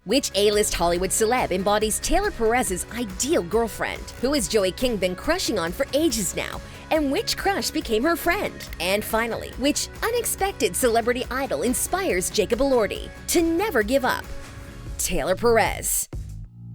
Which A-list Hollywood celeb embodies Taylor Perez's ideal girlfriend? Who has Joey King been crushing on for ages now? And which crush became her friend? And finally, which unexpected celebrity idol inspires Jacob Elordi to never give up? Taylor Perez.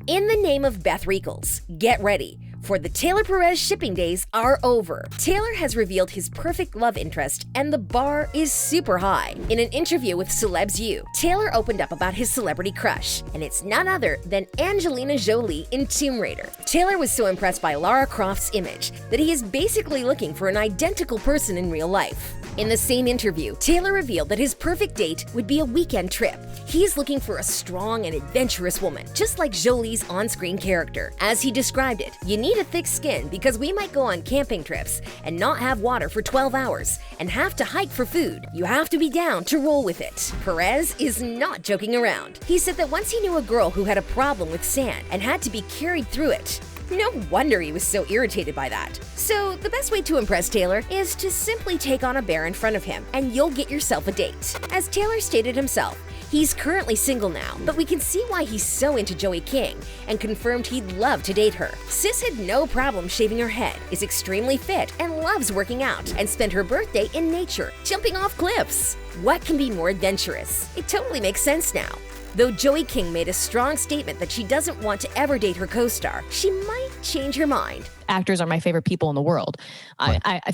In the name of Beth Reekles, get ready, for the Taylor Perez shipping days are over. Taylor has revealed his perfect love interest, and the bar is super high. In an interview with Celebs U, Taylor opened up about his celebrity crush, and it's none other than Angelina Jolie in Tomb Raider. Taylor was so impressed by Lara Croft's image that he is basically looking for an identical person in real life. In the same interview, Taylor revealed that his perfect date would be a weekend trip. He's looking for a strong and adventurous woman, just like Jolie's on-screen character. As he described it, "You need a thick skin because we might go on camping trips and not have water for 12 hours and have to hike for food. You have to be down to roll with it." Perez is not joking around. He said that once he knew a girl who had a problem with sand and had to be carried through it. No wonder he was so irritated by that. So the best way to impress Taylor is to simply take on a bear in front of him and you'll get yourself a date. As Taylor stated himself, he's currently single now, but we can see why he's so into Joey King and confirmed he'd love to date her. Sis had no problem shaving her head, is extremely fit and loves working out, and spent her birthday in nature, jumping off cliffs. What can be more adventurous? It totally makes sense now. Though Joey King made a strong statement that she doesn't want to ever date her co-star, she might change her mind. Actors are my favorite people in the world.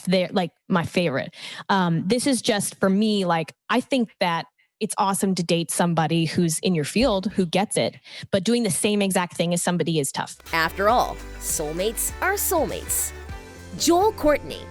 They're like my favorite. This is just for me, like, I think that it's awesome to date somebody who's in your field, who gets it, but doing the same exact thing as somebody is tough. After all, soulmates are soulmates. Joel Courtney.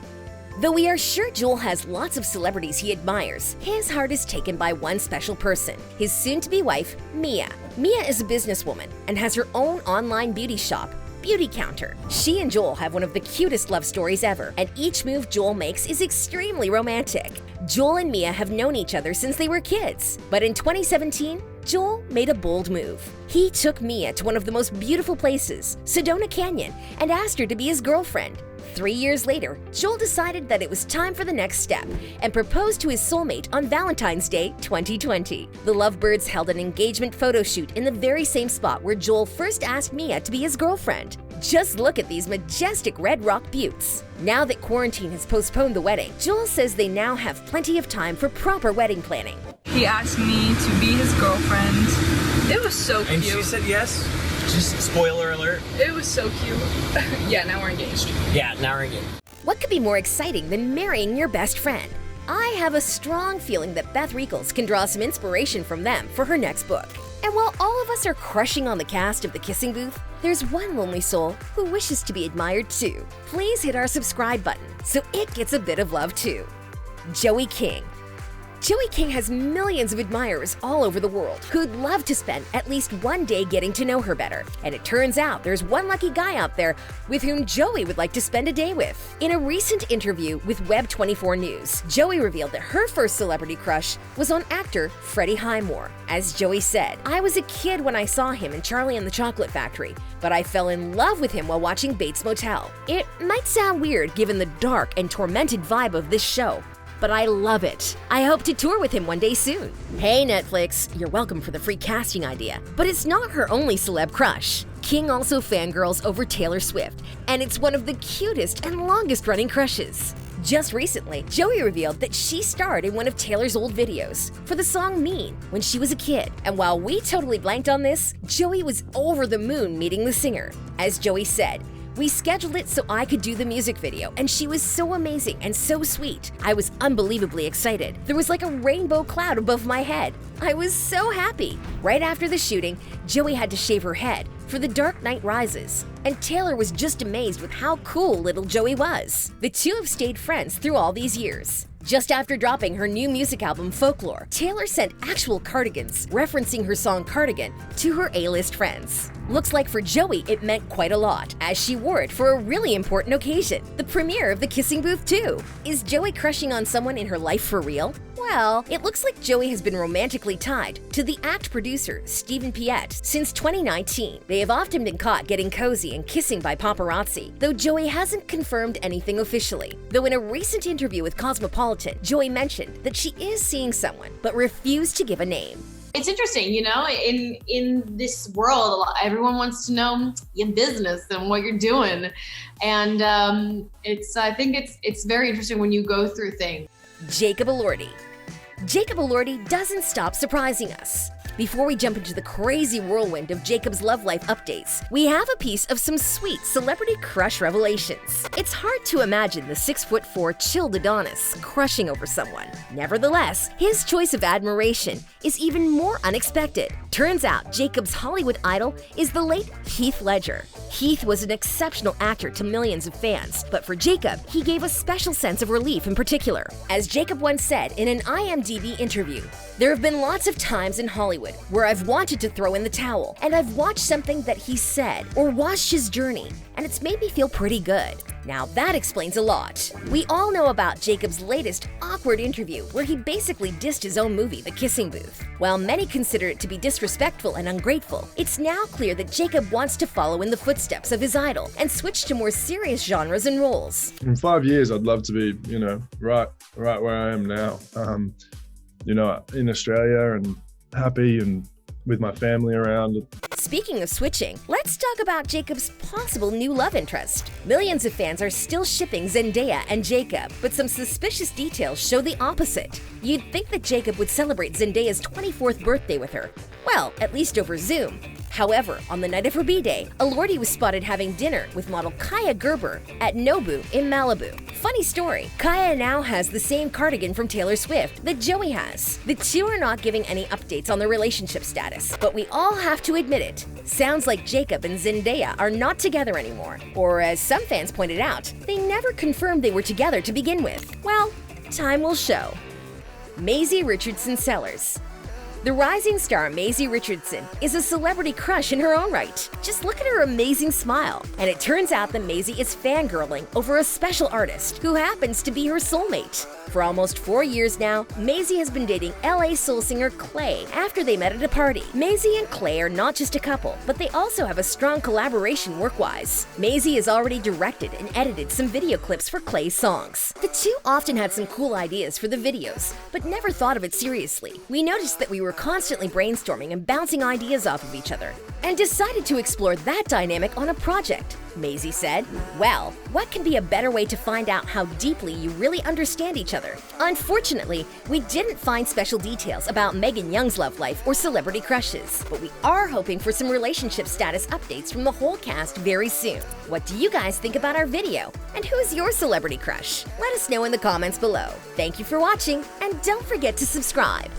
Though we are sure Joel has lots of celebrities he admires, his heart is taken by one special person, his soon-to-be wife, Mia. Mia is a businesswoman and has her own online beauty shop, Beauty Counter. She and Joel have one of the cutest love stories ever, and each move Joel makes is extremely romantic. Joel and Mia have known each other since they were kids, but in 2017, Joel made a bold move. He took Mia to one of the most beautiful places, Sedona Canyon, and asked her to be his girlfriend. 3 years later, Joel decided that it was time for the next step and proposed to his soulmate on Valentine's Day 2020. The lovebirds held an engagement photo shoot in the very same spot where Joel first asked Mia to be his girlfriend. Just look at these majestic red rock buttes. Now that quarantine has postponed the wedding, Joel says they now have plenty of time for proper wedding planning. He asked me to be his girlfriend. It was so cute. And she said yes? Just spoiler alert. It was so cute. Yeah, now we're engaged. Yeah, now we're engaged. What could be more exciting than marrying your best friend? I have a strong feeling that Beth Reekles can draw some inspiration from them for her next book. And while all of us are crushing on the cast of The Kissing Booth, there's one lonely soul who wishes to be admired too. Please hit our subscribe button so it gets a bit of love too. Joey King. Joey King has millions of admirers all over the world who'd love to spend at least one day getting to know her better. And it turns out there's one lucky guy out there with whom Joey would like to spend a day with. In a recent interview with Web24 News, Joey revealed that her first celebrity crush was on actor Freddie Highmore. As Joey said, "I was a kid when I saw him in Charlie and the Chocolate Factory, but I fell in love with him while watching Bates Motel." It might sound weird given the dark and tormented vibe of this show, but I love it. I hope to tour with him one day soon. Hey Netflix, you're welcome for the free casting idea. But it's not her only celeb crush. King also fangirls over Taylor Swift, and it's one of the cutest and longest running crushes. Just recently, Joey revealed that she starred in one of Taylor's old videos for the song Mean when she was a kid. And while we totally blanked on this, Joey was over the moon meeting the singer. As Joey said, "We scheduled it so I could do the music video, and she was so amazing and so sweet. I was unbelievably excited. There was like a rainbow cloud above my head. I was so happy." Right after the shooting, Joey had to shave her head for The Dark Knight Rises, and Taylor was just amazed with how cool little Joey was. The two have stayed friends through all these years. Just after dropping her new music album, Folklore, Taylor sent actual cardigans, referencing her song Cardigan, to her A-list friends. Looks like for Joey, it meant quite a lot, as she wore it for a really important occasion, the premiere of The Kissing Booth 2. Is Joey crushing on someone in her life for real? Well, it looks like Joey has been romantically tied to the act producer Stephen Piet since 2019. They have often been caught getting cozy and kissing by paparazzi, though Joey hasn't confirmed anything officially. Though in a recent interview with Cosmopolitan, Joey mentioned that she is seeing someone, but refused to give a name. It's interesting, you know, in this world, everyone wants to know your business and what you're doing. And I think it's very interesting when you go through things. Jacob Elordi. Jacob Elordi doesn't stop surprising us. Before we jump into the crazy whirlwind of Jacob's love life updates, we have a piece of some sweet celebrity crush revelations. It's hard to imagine the 6'4" chilled Adonis crushing over someone. Nevertheless, his choice of admiration is even more unexpected. Turns out Jacob's Hollywood idol is the late Heath Ledger. Heath was an exceptional actor to millions of fans, but for Jacob, he gave a special sense of relief in particular. As Jacob once said in an IMDb interview, "There have been lots of times in Hollywood where I've wanted to throw in the towel, and I've watched something that he said or watched his journey, and it's made me feel pretty good." Now that explains a lot. We all know about Jacob's latest awkward interview where he basically dissed his own movie, The Kissing Booth. While many consider it to be disrespectful and ungrateful, it's now clear that Jacob wants to follow in the footsteps of his idol and switch to more serious genres and roles. In 5 years, I'd love to be, right where I am now. In Australia and happy and with my family around. Speaking of switching, let's talk about Jacob's possible new love interest. Millions of fans are still shipping Zendaya and Jacob, but some suspicious details show the opposite. You'd think that Jacob would celebrate Zendaya's 24th birthday with her. Well, at least over Zoom. However, on the night of her B-Day, Elordi was spotted having dinner with model Kaia Gerber at Nobu in Malibu. Funny story, Kaia now has the same cardigan from Taylor Swift that Joey has. The two are not giving any updates on their relationship status, but we all have to admit it. Sounds like Jacob and Zendaya are not together anymore. Or as some fans pointed out, they never confirmed they were together to begin with. Well, time will show. MAISIE Richardson Sellers. The rising star MAISIE Richardson is a celebrity crush in her own right. Just look at her amazing smile. And it turns out that MAISIE is fangirling over a special artist who happens to be her soulmate. For almost 4 years now, MAISIE has been dating LA soul singer Clay after they met at a party. MAISIE and Clay are not just a couple, but they also have a strong collaboration work-wise. MAISIE has already directed and edited some video clips for Clay's songs. The two often had some cool ideas for the videos, but never thought of it seriously. We noticed that we were constantly brainstorming and bouncing ideas off of each other, and decided to explore that dynamic on a project. MAISIE said, "Well, what can be a better way to find out how deeply you really understand each other?" Unfortunately, we didn't find special details about Megan Young's love life or celebrity crushes, but we are hoping for some relationship status updates from the whole cast very soon. What do you guys think about our video? And who's your celebrity crush? Let us know in the comments below. Thank you for watching, and don't forget to subscribe.